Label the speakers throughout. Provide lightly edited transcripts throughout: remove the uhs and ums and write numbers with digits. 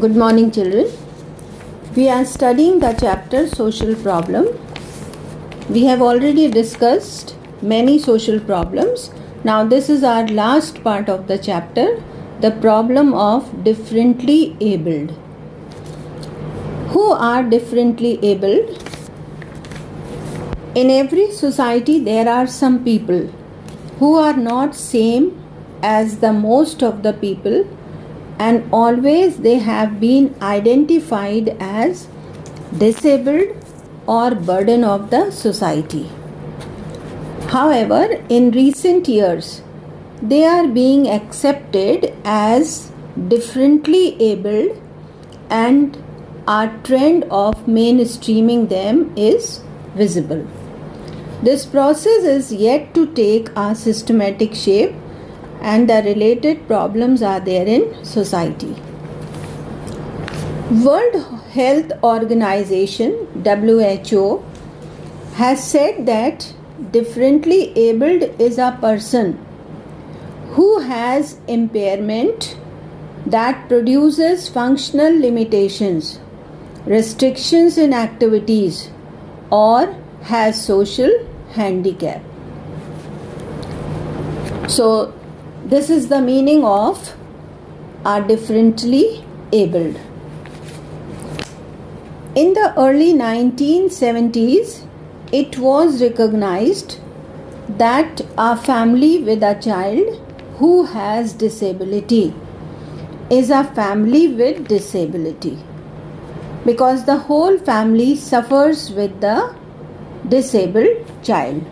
Speaker 1: Good morning, children. We are studying the chapter Social Problem. We have already discussed many social problems. Now this is our last part of the chapter, the problem of differently abled. Who are differently abled? In every society there are some people who are not same as the most of the people, and always they have been identified as disabled or burden of the society. However, in recent years, they are being accepted as differently abled, and our trend of mainstreaming them is visible. This process is yet to take a systematic shape, and the related problems are there in society. World Health Organization (WHO) has said that differently abled is a person who has impairment that produces functional limitations, restrictions in activities, or has social handicap. So this is the meaning of are differently abled. In the early 1970s, it was recognized that a family with a child who has disability is a family with disability, because the whole family suffers with the disabled child.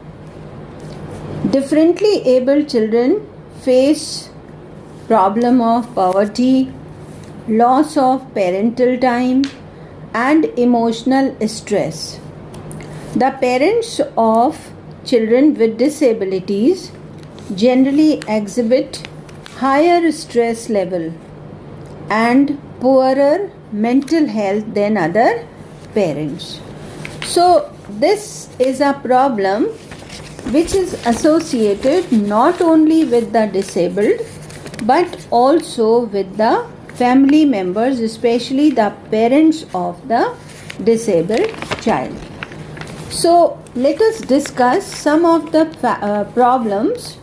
Speaker 1: Differently abled children face problem of poverty, loss of parental time, and emotional stress. The parents of children with disabilities generally exhibit higher stress level and poorer mental health than other parents. So this is a problem which is associated not only with the disabled but also with the family members, especially the parents of the disabled child. So let us discuss some of the problems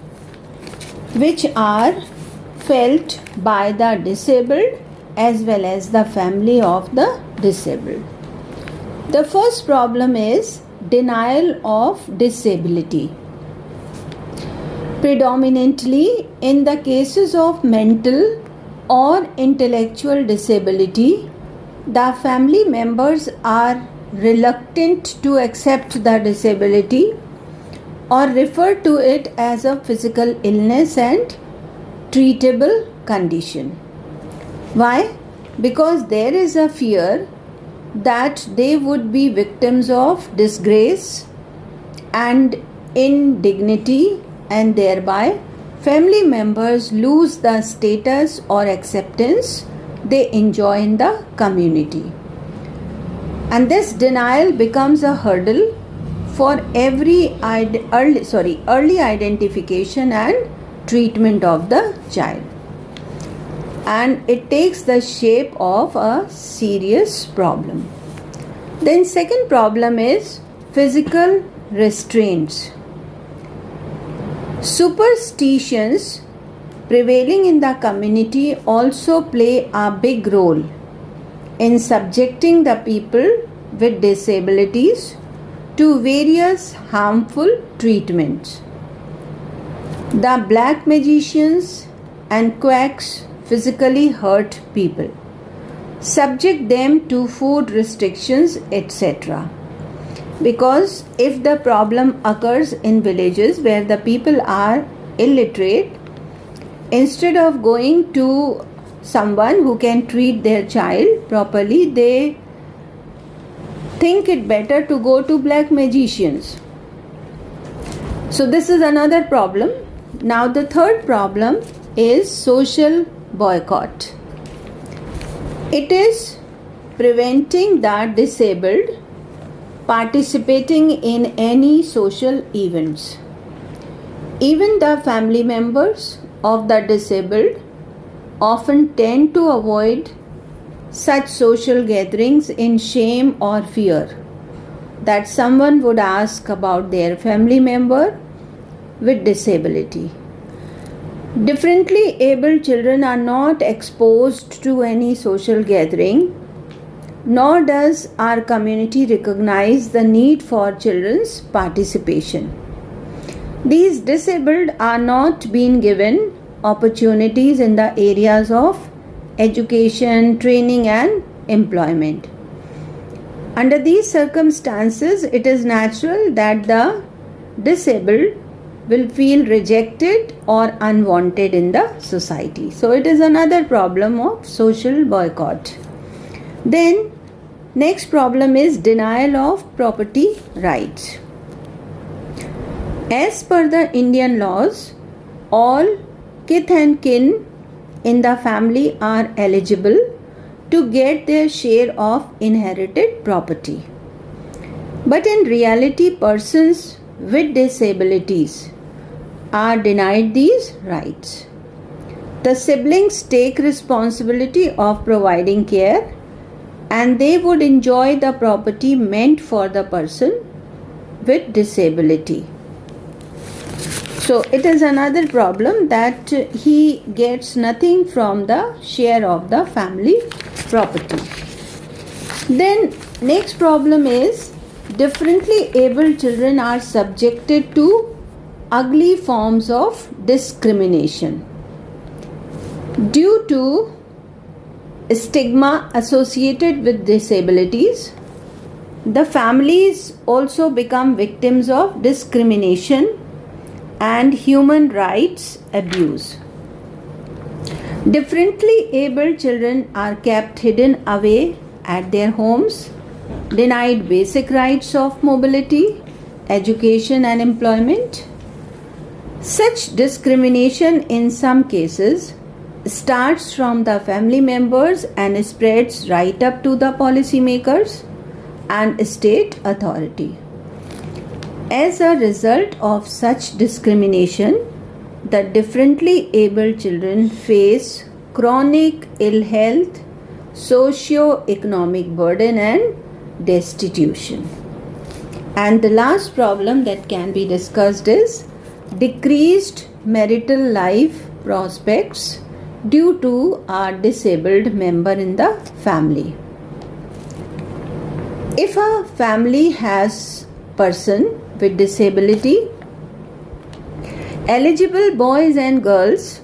Speaker 1: which are felt by the disabled as well as the family of the disabled. The first problem is denial of disability. Predominantly in the cases of mental or intellectual disability, the family members are reluctant to accept the disability or refer to it as a physical illness and treatable condition. Why? Because there is a fear that they would be victims of disgrace and indignity, and thereby family members lose the status or acceptance they enjoy in the community. And this denial becomes a hurdle for every early identification and treatment of the child, and it takes the shape of a serious problem. Then second problem is physical restraints. Superstitions prevailing in the community also play a big role in subjecting the people with disabilities to various harmful treatments. The black magicians and quacks physically hurt people, subject them to food restrictions, etc. Because if the problem occurs in villages where the people are illiterate, instead of going to someone who can treat their child properly, they think it better to go to black magicians. So this is another problem. Now the third problem is social boycott. It is preventing the disabled participating in any social events. Even the family members of the disabled often tend to avoid such social gatherings in shame or fear that someone would ask about their family member with disability. Differently abled children are not exposed to any social gathering, nor does our community recognize the need for children's participation. These disabled are not being given opportunities in the areas of education, training, and employment. Under these circumstances, it is natural that the disabled will feel rejected or unwanted in the society. So, it is another problem of social boycott. Then, next problem is denial of property rights. As per the Indian laws, all kith and kin in the family are eligible to get their share of inherited property. But in reality, persons with disabilities are denied these rights. The siblings take responsibility of providing care, and they would enjoy the property meant for the person with disability. So it is another problem that he gets nothing from the share of the family property. Then next problem is differently abled children are subjected to ugly forms of discrimination due to stigma associated with disabilities. The families also become victims of discrimination and human rights abuse. Differently abled children are kept hidden away at their homes, denied basic rights of mobility, education, and employment. Such discrimination in some cases starts from the family members and spreads right up to the policymakers and state authority. As a result of such discrimination, the differently abled children face chronic ill health, socio-economic burden, and destitution. And the last problem that can be discussed is decreased marital life prospects due to a disabled member in the family. If a family has person with disability, eligible boys and girls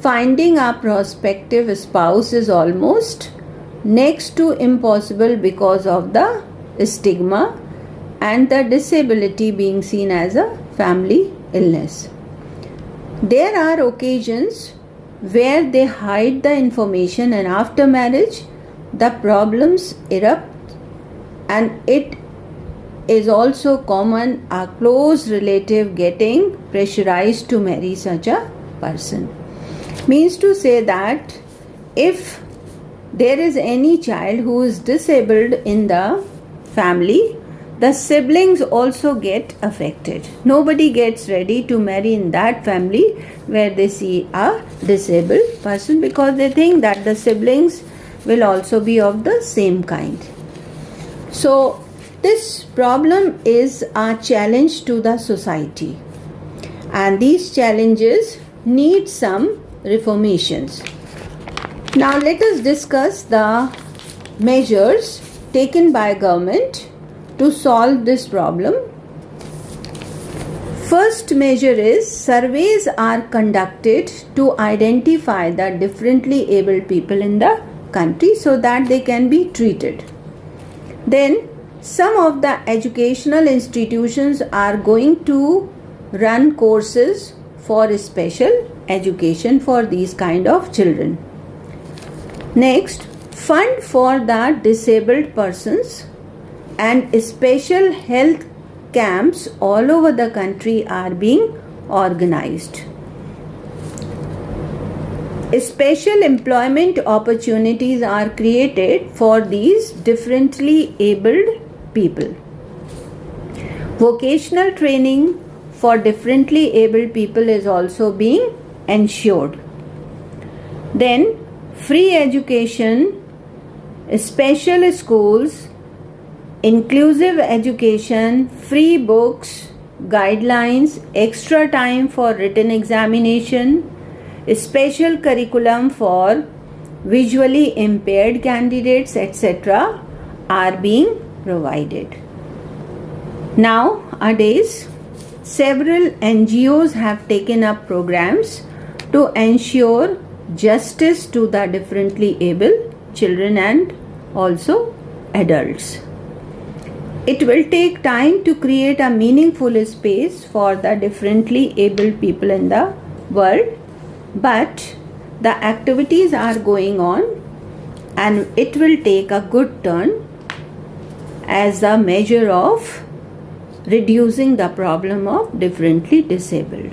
Speaker 1: finding a prospective spouse is almost next to impossible because of the stigma and the disability being seen as a family illness. There are occasions where they hide the information, and after marriage the problems erupt, and it is also common a close relative getting pressurized to marry such a person. Means to say that if there is any child who is disabled in the family, the siblings also get affected. Nobody gets ready to marry in that family where they see a disabled person, because they think that the siblings will also be of the same kind. So this problem is a challenge to the society, and these challenges need some reformations. Now let us discuss the measures taken by government to solve this problem. First measure is surveys are conducted to identify the differently abled people in the country so that they can be treated. Then some of the educational institutions are going to run courses for special education for these kind of children. Next, fund for the disabled persons and special health camps all over the country are being organized. Special employment opportunities are created for these differently abled people. Vocational training for differently abled people is also being ensured. Then free education special schools, inclusive education, free books, guidelines, extra time for written examination, special curriculum for visually impaired candidates, etc. are being provided. Nowadays, several NGOs have taken up programs to ensure justice to the differently able children and also adults. It will take time to create a meaningful space for the differently able people in the world, but the activities are going on and it will take a good turn as a measure of reducing the problem of differently disabled.